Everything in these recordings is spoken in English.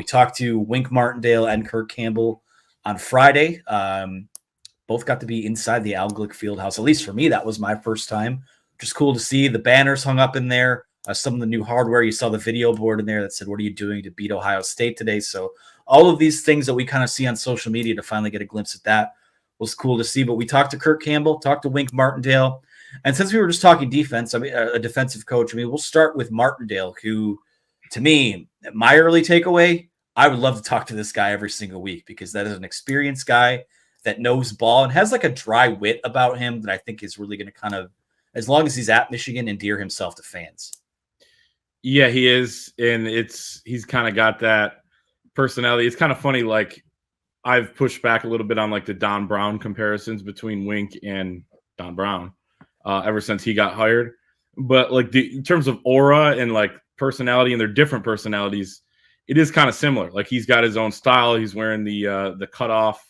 talked to Wink Martindale and Kirk Campbell on Friday. Both got to be inside the Al Glick Fieldhouse. At least for me, that was my first time. Just cool to see the banners hung up in there. Some of the new hardware. You saw the video board in there that said, "What are you doing to beat Ohio State today?" So all of these things that we kind of see on social media, to finally get a glimpse at that was cool to see. But we talked to Kirk Campbell, talked to Wink Martindale. And since we were just talking defense, I mean, a defensive coach, I mean, we'll start with Martindale, who, to me, my early takeaway, I would love to talk to this guy every single week, because that is an experienced guy that knows ball and has like a dry wit about him that I think is really going to kind of, as long as he's at Michigan, endear himself to fans. Yeah, he is. And he's kind of got that personality. It's kind of funny. Like, I've pushed back a little bit on like the Don Brown comparisons between Wink and Don Brown ever since he got hired. But like in terms of aura and like personality, and their different personalities, it is kind of similar. Like, he's got his own style. He's wearing the cutoff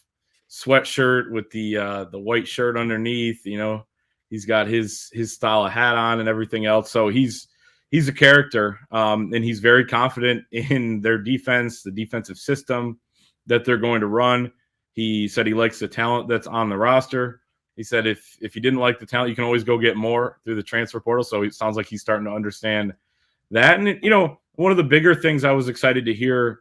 sweatshirt with the white shirt underneath. You know, he's got his style of hat on and everything else. So he's a character, and he's very confident in their defense, the defensive system that they're going to run. He said he likes the talent that's on the roster. He said if you didn't like the talent, you can always go get more through the transfer portal. So it sounds like he's starting to understand that. And, you know, one of the bigger things I was excited to hear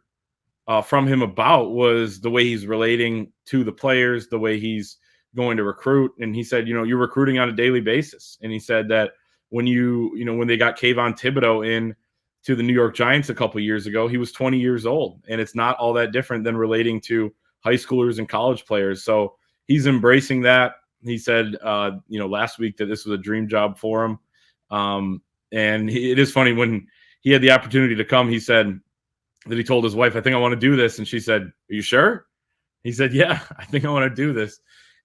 from him about was the way he's relating to the players, the way he's going to recruit. And he said, you know, you're recruiting on a daily basis. And he said that when when they got Kayvon Thibodeau in to the New York Giants a couple years ago, he was 20 years old. And it's not all that different than relating to high schoolers and college players. So he's embracing that. He said, last week that this was a dream job for him. And it is funny, when he had the opportunity to come, he said that he told his wife, "I think I want to do this." And she said, "Are you sure?" He said, "Yeah, I think I want to do this."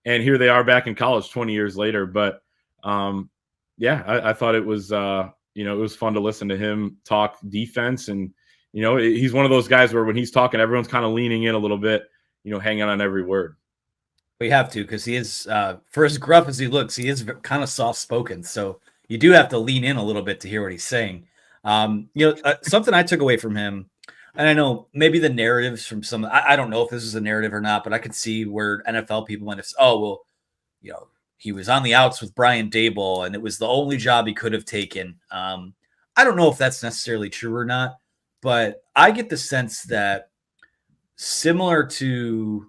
And here they are back in college 20 years later. But I thought it was, it was fun to listen to him talk defense. And, he's one of those guys where when he's talking, everyone's kind of leaning in a little bit, hanging on every word. We have to, because he is, for as gruff as he looks, he is kind of soft-spoken. So you do have to lean in a little bit to hear what he's saying. Something I took away from him, and I know maybe the narratives from some, I don't know if this is a narrative or not, but I could see where NFL people might have said, "Oh, well, he was on the outs with Brian Daboll, and it was the only job he could have taken." I don't know if that's necessarily true or not, but I get the sense that similar to,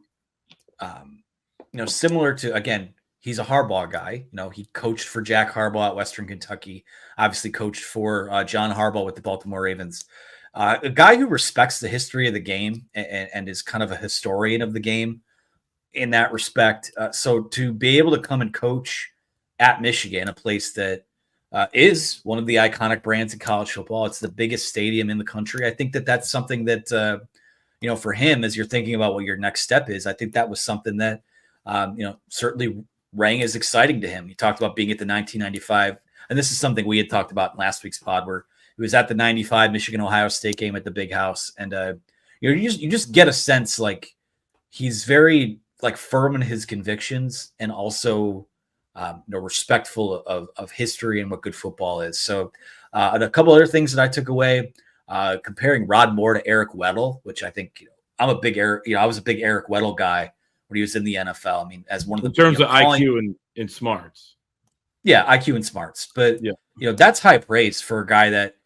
again, he's a Harbaugh guy. He coached for Jack Harbaugh at Western Kentucky, obviously coached for John Harbaugh with the Baltimore Ravens. A guy who respects the history of the game and is kind of a historian of the game in that respect. So to be able to come and coach at Michigan, a place that is one of the iconic brands in college football, it's the biggest stadium in the country. I think that that's something that, for him, as you're thinking about what your next step is, I think that was something that, certainly rang as exciting to him. He talked about being at the 1995, and this is something we had talked about in last week's pod, where he was at the 95 Michigan-Ohio State game at the Big House. And, you just get a sense like he's very firm in his convictions, and also respectful of history and what good football is. So and a couple other things that I took away, comparing Rod Moore to Eric Weddle, which I think, I was a big Eric Weddle guy when he was in the NFL. I mean, as one of the, in terms of IQ and smarts. Yeah, IQ and smarts. But that's high praise for a guy that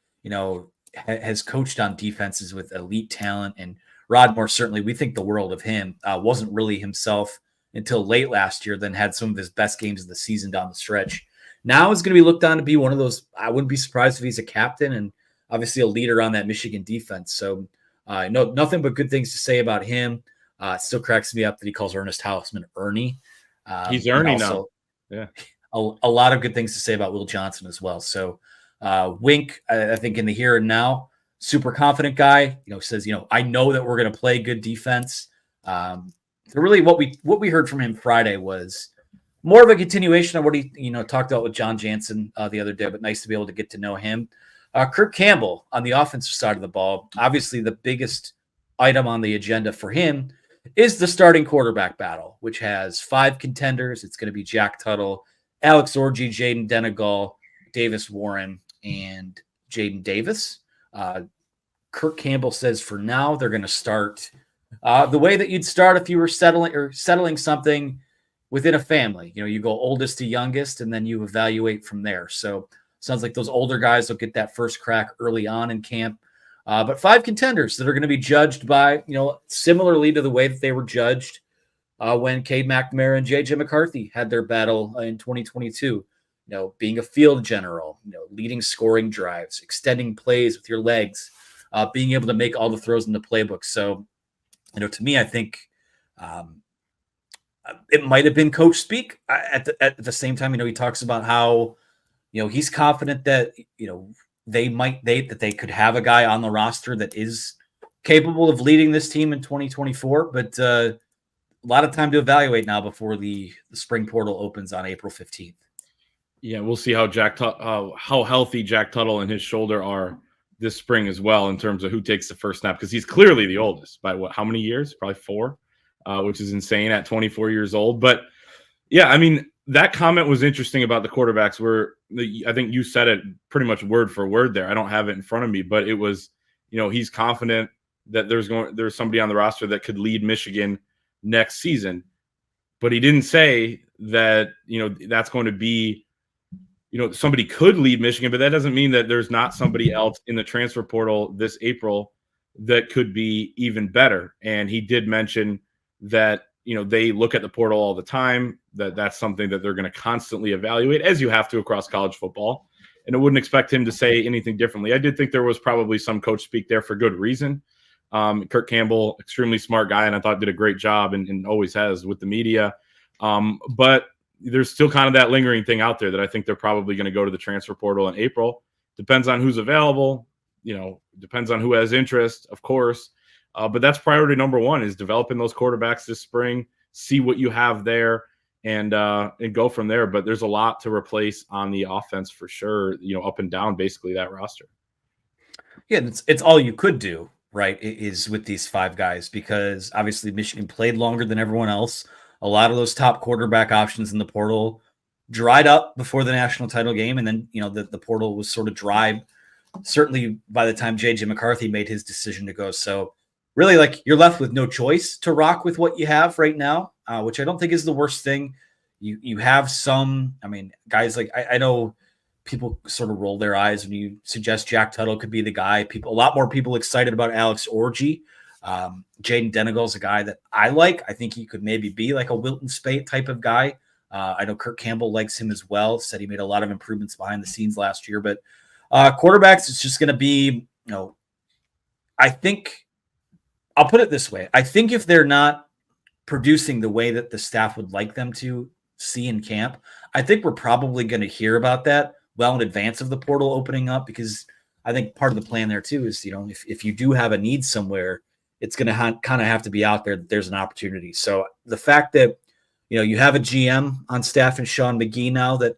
has coached on defenses with elite talent. And Rod Moore, certainly, we think the world of him. Wasn't really himself until late last year, then had some of his best games of the season down the stretch. Now is going to be looked on to be one of those. I wouldn't be surprised if he's a captain and obviously a leader on that Michigan defense. So nothing but good things to say about him. It still cracks me up that he calls Ernest Hausman Ernie. He's Ernie now. Yeah. A lot of good things to say about Will Johnson as well. So Wink, I think in the here and now, super confident guy, says, I know that we're going to play good defense. So really what we heard from him Friday was more of a continuation of what he, talked about with John Jansen the other day, but nice to be able to get to know him. Kirk Campbell on the offensive side of the ball, obviously the biggest item on the agenda for him is the starting quarterback battle, which has 5 contenders. It's going to be Jack Tuttle, Alex Orji, Jaden Denegal, Davis Warren, and Jaden Davis. Kirk Campbell says for now they're going to start the way that you'd start if you were settling something within a family. You go oldest to youngest, and then you evaluate from there. So sounds like those older guys will get that first crack early on in camp. But 5 contenders that are going to be judged by, similarly to the way that they were judged when Cade McNamara and J.J. McCarthy had their battle in 2022. Being a field general, leading scoring drives, extending plays with your legs, being able to make all the throws in the playbook. So, to me, I think it might have been coach speak at the same time. He talks about how, he's confident that, they could have a guy on the roster that is capable of leading this team in 2024, but a lot of time to evaluate now before the spring portal opens on April 15th. Yeah, we'll see how how healthy Jack Tuttle and his shoulder are this spring as well in terms of who takes the first snap, because he's clearly the oldest by how many years? Probably 4, which is insane at 24 years old. But yeah, I mean, that comment was interesting about the quarterbacks where I think you said it pretty much word for word there. I don't have it in front of me, but it was, he's confident that there's somebody on the roster that could lead Michigan next season. But he didn't say that, that's going to be, somebody could lead Michigan, but that doesn't mean that there's not somebody else in the transfer portal this April that could be even better. And he did mention that, they look at the portal all the time, that's something that they're going to constantly evaluate, as you have to across college football. And I wouldn't expect him to say anything differently. I did think there was probably some coach speak there for good reason. Kirk Campbell, extremely smart guy, and I thought did a great job and always has with the media. But there's still kind of that lingering thing out there that I think they're probably going to go to the transfer portal in April. Depends on who's available, depends on who has interest, of course. But that's priority number 1 is developing those quarterbacks this spring, see what you have there, and go from there. But there's a lot to replace on the offense for sure, up and down basically that roster. Yeah, it's all you could do, right, is with these 5 guys, because obviously Michigan played longer than everyone else. A lot of those top quarterback options in the portal dried up before the national title game, and then the portal was sort of dry, certainly by the time J.J. McCarthy made his decision to go. So really, you're left with no choice to rock with what you have right now, which I don't think is the worst thing. You have some, guys I know people sort of roll their eyes when you suggest Jack Tuttle could be the guy. A lot more people excited about Alex Orji. Jaden Denegal's a guy that I like. I think he could maybe be like a Wilton Spate type of guy. I know Kirk Campbell likes him as well. Said he made a lot of improvements behind the scenes last year. But quarterbacks, it's just going to be, I think I'll put it this way. I think if they're not producing the way that the staff would like them to see in camp, I think we're probably going to hear about that well in advance of the portal opening up, because I think part of the plan there too is, if you do have a need somewhere, it's going to kind of have to be out there that there's an opportunity. So the fact that, you have a GM on staff and Sean McGee now that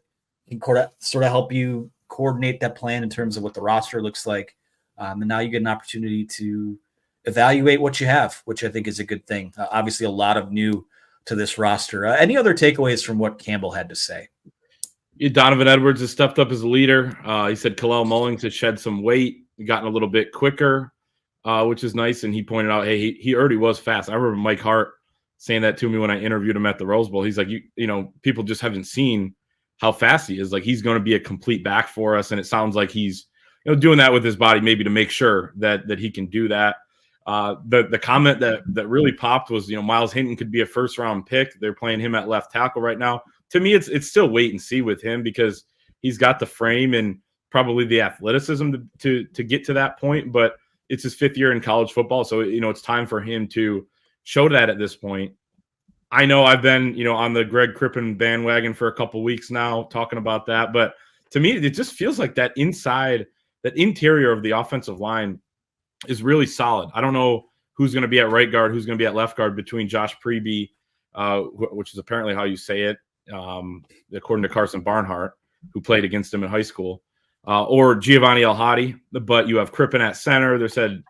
can sort of help you coordinate that plan in terms of what the roster looks like. And now you get an opportunity to evaluate what you have, which I think is a good thing. Obviously a lot of new to this roster. Any other takeaways from what Campbell had to say? Donovan Edwards has stepped up as a leader. He said Kalel Mullings has shed some weight, gotten a little bit quicker, which is nice. And he pointed out, hey, he already was fast. I remember Mike Hart saying that to me when I interviewed him at the Rose Bowl. He's like, people just haven't seen how fast he is. Like, he's going to be a complete back for us. And it sounds like he's doing that with his body, maybe to make sure that he can do that. The comment that really popped was, Miles Hinton could be a first-round pick. They're playing him at left tackle right now. To me, it's still wait and see with him, because he's got the frame and probably the athleticism to get to that point. But it's his 5th year in college football, so it's time for him to show that at this point. I know I've been on the Greg Crippen bandwagon for a couple weeks now, talking about that. But to me, it just feels like that interior of the offensive line is really solid. I don't know who's going to be at right guard, who's going to be at left guard between Josh Preby, which is apparently how you say it, according to Carson Barnhart, who played against him in high school, or Giovanni El-Hadi. But you have Crippen at center. They said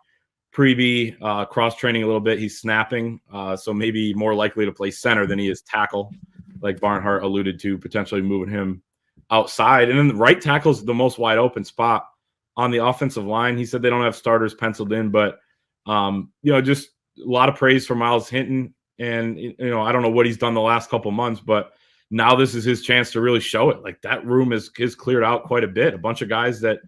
Preby cross-training a little bit. He's snapping, so maybe more likely to play center than he is tackle, like Barnhart alluded to, potentially moving him outside. And then the right tackle is the most wide open spot on the offensive line. He said they don't have starters penciled in, but just a lot of praise for Miles Hinton. And I don't know what he's done the last couple months, but now this is his chance to really show it. Like, that room is cleared out quite a bit. A bunch of guys that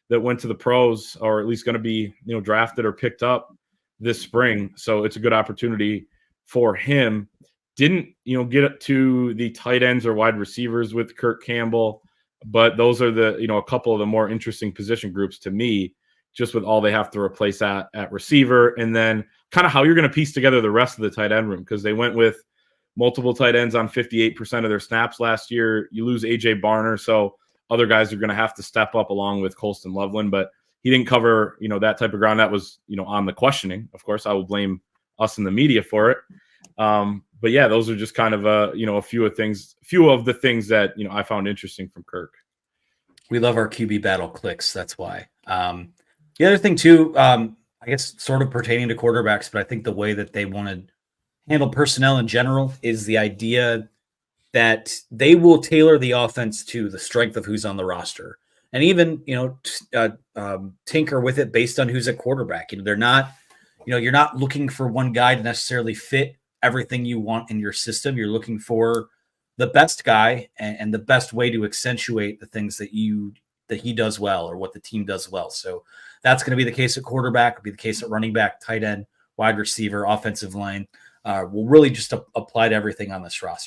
went to the pros, or at least going to be drafted or picked up this spring. So it's a good opportunity for him. Didn't get to the tight ends or wide receivers with Kirk Campbell, but those are the a couple of the more interesting position groups to me, just with all they have to replace at receiver, and then kind of how you're going to piece together the rest of the tight end room, because they went with multiple tight ends on 58% of their snaps last year. You lose AJ Barner, so other guys are going to have to step up along with Colston Loveland, but he didn't cover that type of ground. That was on the questioning. Of course, I will blame us in the media for it. But yeah, those are just kind of a few of the things that I found interesting from Kirk. We love our QB battle clicks. That's why. The other thing too, I guess sort of pertaining to quarterbacks, but I think the way that they want to handle personnel in general is the idea that they will tailor the offense to the strength of who's on the roster, and even tinker with it based on who's at quarterback. They're not, you're not looking for one guy to necessarily fit everything you want in your system. You're looking for the best guy and the best way to accentuate the things that he does well, or what the team does well. So that's going to be the case at quarterback, will be the case at running back, tight end, wide receiver, offensive line. Will really just apply to everything on this roster.